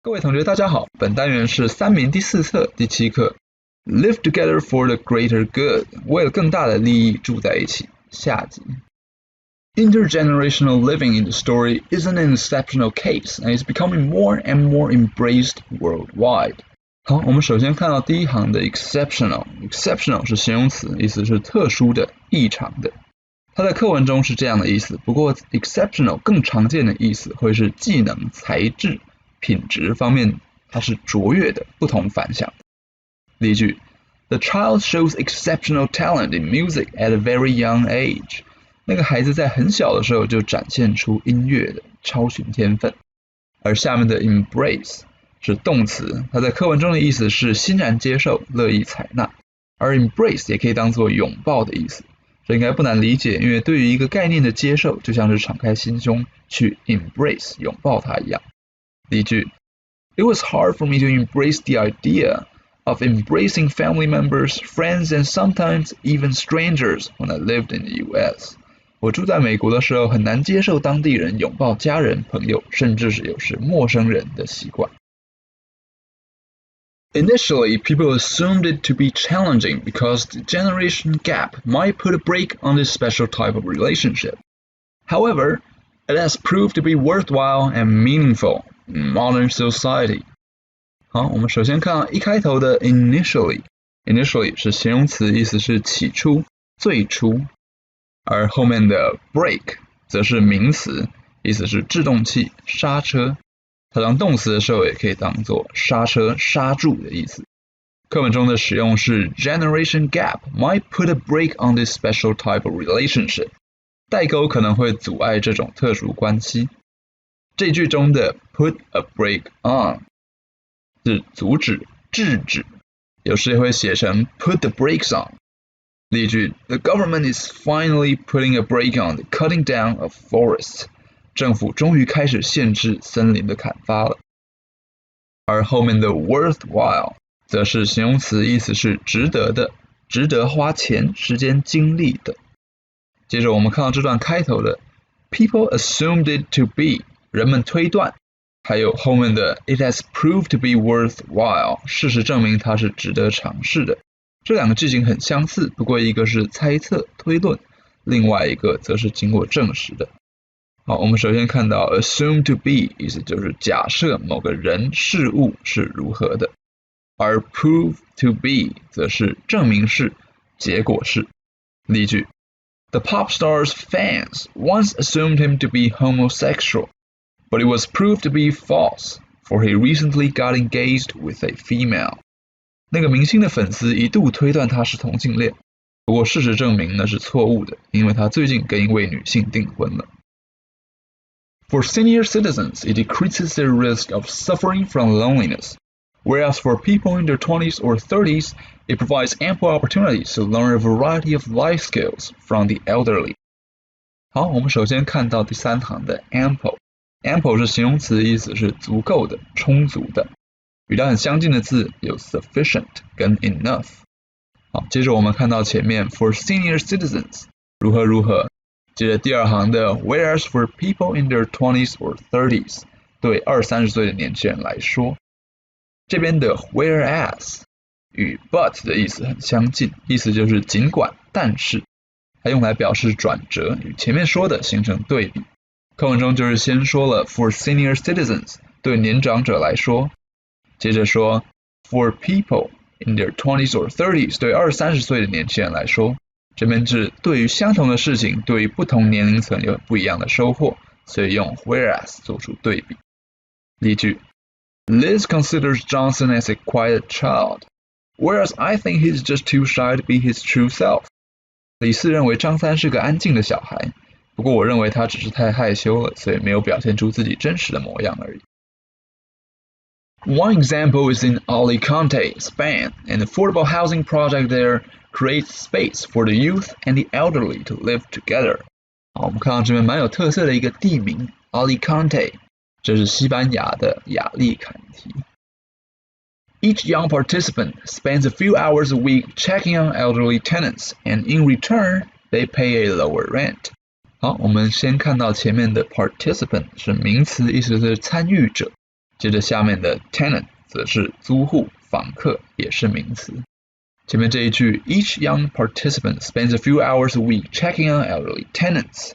各位同学大家好，本单元是三民第4册第7课 Live together for the greater good 为了更大的利益住在一起下集。Intergenerational living in the story isn't an exceptional case and is becoming more and more embraced worldwide. 好，我们首先看到第一行的 exceptional 是形容词，意思是特殊的、异常的。它在课文中是这样的意思，不过 exceptional 更常见的意思会是技能、才智、品质方面它是卓越的，不同凡响的。例句 The child shows exceptional talent in music at a very young age. 那个孩子在很小的时候就展现出音乐的超群天分。而下面的 embrace 是动词，它在课文中的意思是欣然接受、乐意采纳，而 embrace 也可以当作拥抱的意思。这应该不难理解，因为对于一个概念的接受，就像是敞开心胸去 embrace 拥抱它一样。例句 It was hard for me to embrace the idea of embracing family members, friends, and sometimes even strangers when I lived in the US. 我住在美国的时候，很难接受当地人拥抱家人、朋友，甚至是有时陌生人的习惯。Initially, people assumed it to be challenging because the generation gap might put a brake on this special type of relationship. However, it has proved to be worthwhile and meaningful in modern society. 好，我们首先看到一开头的 initially 是形容词，意思是起初、最初，而后面的 brake 则是名词，意思是制动器、刹车。它当动词的时候也可以当作刹车、刹住的意思。课文中的使用是 generation gap might put a brake on this special type of relationship. 代沟可能会阻碍这种特殊关系。这句中的 put a brake on 是阻止、制止，有时也会写成 put the brakes on。例句 The government is finally putting a brake on the cutting down of forests. 政府终于开始限制森林的砍伐了。而后面的 worthwhile 则是形容词，意思是值得的、值得花钱、时间、精力的。接着我们看到这段开头的 people assumed it to be 人们推断，还有后面的 it has proved to be worthwhile 事实证明它是值得尝试的。这两个句型很相似，不过一个是猜测、推论，另外一个则是经过证实的。好，我们首先看到 assume to be 意思就是假设某个人事物是如何的，而 prove to be 则是证明是、结果是。例句 The pop star's fans once assumed him to be homosexual, but it was proved to be false, for he recently got engaged with a female. 那个明星的粉丝一度推断他是同性恋，不过事实证明那是错误的，因为他最近跟一位女性订婚了。For senior citizens, it decreases their risk of suffering from loneliness, whereas for people in their 20s or 30s, it provides ample opportunities to learn a variety of life skills from the elderly. 好，我们首先看到第3行的 ample 是形容词，意思是足够的、充足的。与它很相近的字有 sufficient 跟 enough。好，接着我们看到前面 for senior citizens 如何。接着第2行的 whereas for people in their 20s or 30s 对20-30岁的年轻人来说，这边的 whereas 与 but 的意思很相近，意思就是尽管、但是，它用来表示转折，与前面说的形成对比。课文中就是先说了 for senior citizens 对年长者来说，接着说 for people in their 20s or 30s 对20-30岁的年轻人来说，这边是对于相同的事情，对于不同年龄层有不一样的收获，所以用 whereas 做出对比。例句 Liz considers Johnson as a quiet child, whereas I think he's just too shy to be his true self. 李四认为张三是个安静的小孩，不过我认为他只是太害羞了，所以没有表现出自己真实的模样而已。One example is in Alicante, Spain. An affordable housing project there creates space for the youth and the elderly to live together. 好，我们看到这边蛮有特色的一个地名 Alicante， 这是西班牙的亚利坎提。Each young participant spends a few hours a week checking on elderly tenants, and in return, they pay a lower rent. 好，我们先看到前面的 participant 是名词，意思是参与者。接着下面的 tenant 则是租户、访客，也是名词。前面这一句 Each young participant spends a few hours a week checking on elderly tenants。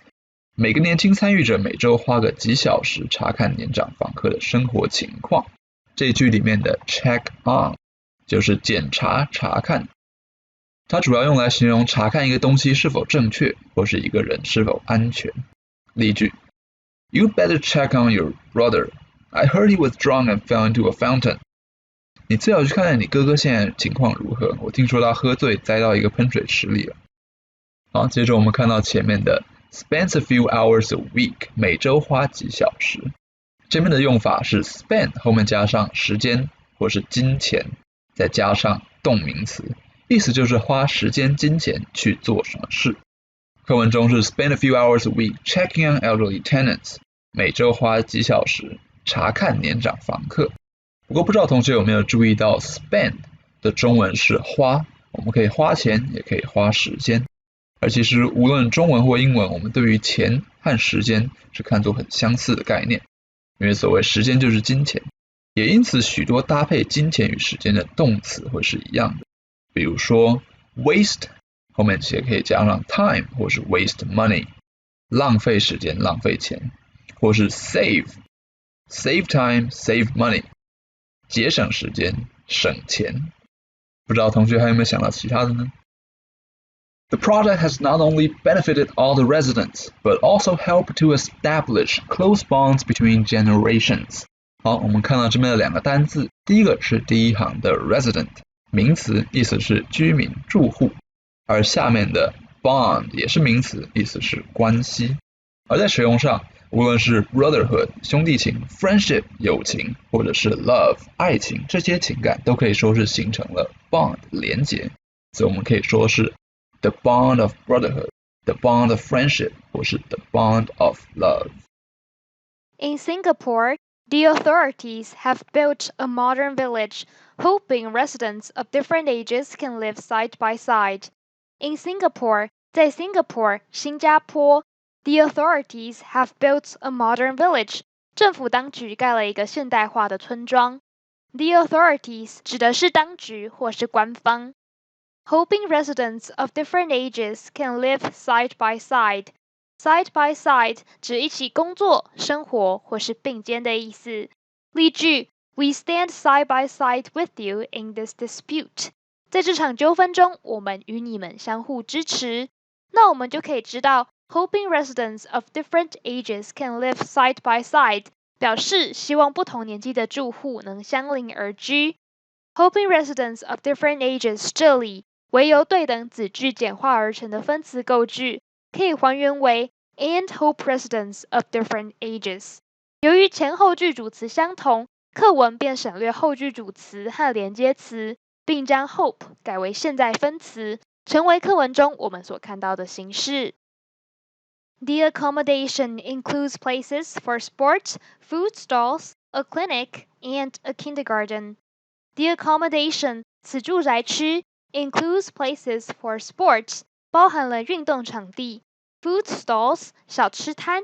每个年轻参与者每周花个几小时查看年长访客的生活情况。这一句里面的 check on 就是检查、查看，它主要用来形容查看一个东西是否正确，或是一个人是否安全。例句 You better check on your brother. I heard he was drunk and fell into a fountain. 你最好去看看你哥哥现在情况如何，我听说他喝醉栽到一个喷水池里了。好，接着我们看到前面的 spends a few hours a week， 每周花几小时。这边的用法是 spend 后面加上时间或是金钱，再加上动名词，意思就是花时间金钱去做什么事。课文中是 spend a few hours a week checking on elderly tenants， 每周花几小时查看年长房客。不过不知道同学有没有注意到 spend 的中文是花，我们可以花钱也可以花时间，而其实无论中文或英文，我们对于钱和时间是看作很相似的概念，因为所谓时间就是金钱，也因此许多搭配金钱与时间的动词会是一样的，比如说 waste 后面也可以加上 time 或是 waste money， 浪费时间浪费钱，或是 save time save money， 节省时间省钱。不知道同学还有没有想到其他的呢？ The project has not only benefited all the residents, but also helped to establish close bonds between generations. 好，我们看到这边的两个单字，第一个是第一行的 resident， 名词，意思是居民、住户，而下面的 bond 也是名词，意思是关系。而在使用上，无论是 brotherhood 兄弟情、friendship 友情，或者是 love 爱情，这些情感都可以说是形成了 bond 连结，所以我们可以说是 the bond of brotherhood, the bond of friendship, 或是 the bond of love. In Singapore, the authorities have built a modern village, hoping residents of different ages can live side by side. In Singapore, 在 Singapore 新加坡The authorities have built a modern village. 政府当局盖了一个现代化的村庄。The authorities 指的是当局或是官方。Hoping residents of different ages can live side by side. Side by side 指一起工作、生活或是并肩的意思。例句 We stand side by side with you in this dispute. 在这场纠纷中，我们与你们相互支持。那我们就可以知道Hoping residents of different ages can live side by side 表示希望不同年纪的住户能相邻而居。Hoping residents of different ages 这里为由对等子句简化而成的分词构句，可以还原为 and hope residents of different ages。由于前后句主词相同，课文便省略后句主词和连接词，并将 hope 改为现在分词，成为课文中我们所看到的形式。The accommodation includes places for sports, food stalls, a clinic, and a kindergarten. The accommodation 此住宅区 includes places for sports 包含了运动场地 ，food stalls 小吃摊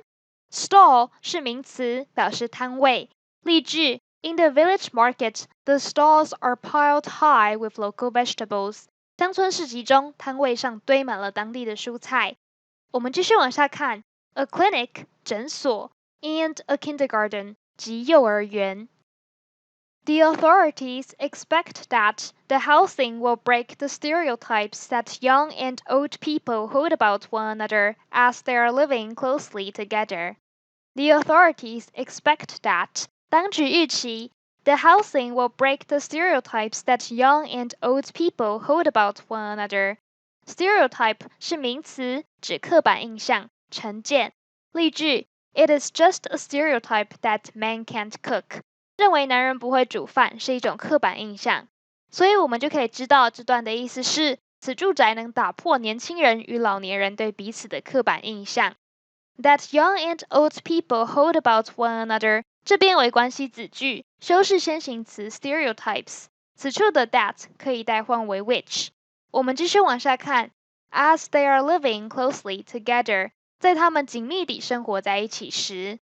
，stall 是名词，表示摊位。例句 In the village market, the stalls are piled high with local vegetables. 乡村市集中，摊位上堆满了当地的蔬菜。我们继续往下看 ，a clinic 诊所 and a kindergarten 及幼儿园。The authorities expect that the housing will break the stereotypes that young and old people hold about one another as they are living closely together. The authorities expect that 当局预期 the housing will break the stereotypes that young and old people hold about one another. Stereotype 是名词，指刻板印象、成见。例句 It is just a stereotype that men can't cook. 认为男人不会煮饭是一种刻板印象。所以我们就可以知道这段的意思是，此住宅能打破年轻人与老年人对彼此的刻板印象。That young and old people hold about one another 这边为关系子句，修饰先行词 stereotypes。此处的 that 可以代换为 which。我们继续往下看 ，as they are living closely together， 在他们紧密地生活在一起时。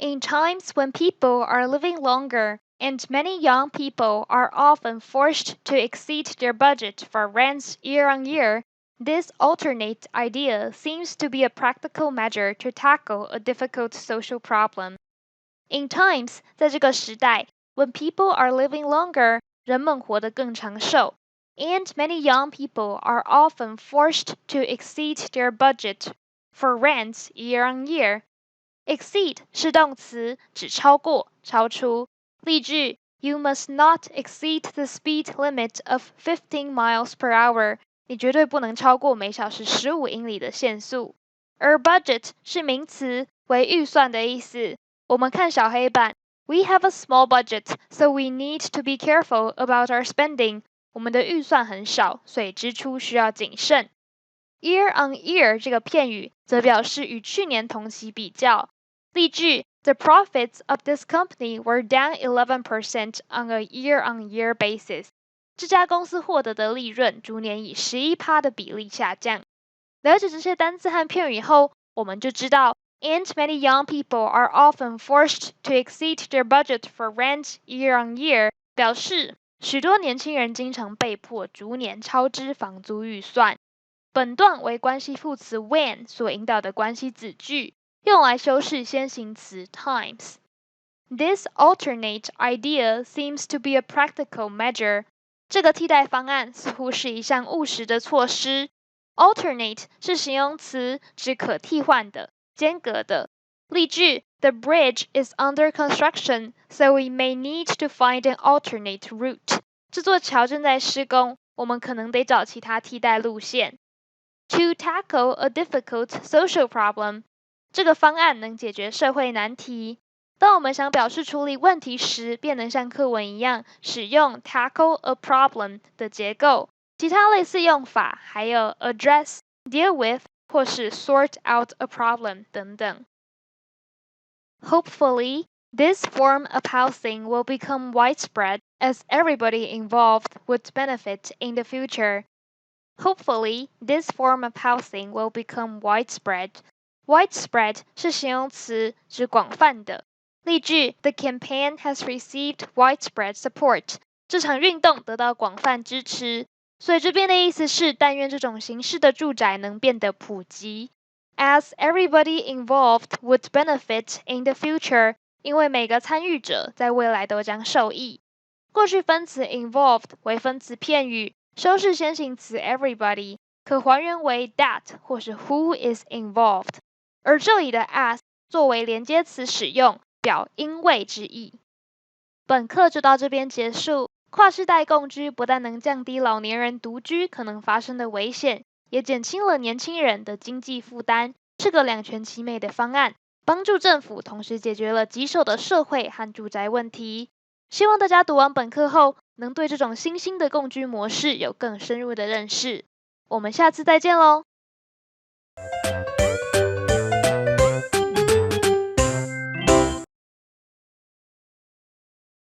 In times when people are living longer and many young people are often forced to exceed their budget for rents year on year, this alternate idea seems to be a practical measure to tackle a difficult social problem. In times, 在这个时代 when people are living longer, 人们活得更长寿 and many young people are often forced to exceed their budget for rents year on year. Exceed 是动词，指超过、超出。例句 You must not exceed the speed limit of 15 miles per hour. 你绝对不能超过每小时15英里的限速。而 budget 是名词，为预算的意思。我们看小黑板 We have a small budget, so we need to be careful about our spending. 我们的预算很少，所以支出需要谨慎。Year on year 这个片语则表示与去年同期比较。例句 The profits of this company were down 11% on a year-on-year basis. 这家公司获得的利润逐年以11%的比例下降。了解这些单字和片语后，我们就知道 And many young people are often forced to exceed their budget for rent year on year 表示许多年轻人经常被迫逐年超支房租预算。本段为关系副词 when 所引导的关系子句，用来修饰先行词 times. This alternate idea seems to be a practical measure. 这个替代方案似乎是一项务实的措施。Alternate 是形容词，指可替换的、间隔的。例句 The bridge is under construction, so we may need to find an alternate route. 这座桥正在施工，我们可能得找其他替代路线。To tackle a difficult social problem. 这个方案能解决社会难题。当我们想表示处理问题时，便能像课文一样使用 tackle a problem 的结构。其他类似用法还有 address、deal with 或是 sort out a problem 等等。Hopefully, this form of housing will become widespread as everybody involved would benefit in the future. Hopefully, this form of housing will become widespread. Widespread 是形容词，指广泛的。例句 The campaign has received widespread support. 这场运动得到广泛支持。所以这边的意思是，但愿这种形式的住宅能变得普及。As everybody involved would benefit in the future. 因为每个参与者在未来都将受益。过去分词 involved 为分词片语，修饰先行词 everybody， 可还原为 that 或是 who is involved。而这里的 as 作为连接词使用，表因为之意。本课就到这边结束。跨世代共居不但能降低老年人独居可能发生的危险，也减轻了年轻人的经济负担，是个两全其美的方案，帮助政府同时解决了棘手的社会和住宅问题。希望大家读完本课后，能对这种新兴的共居模式有更深入的认识。我们下次再见喽！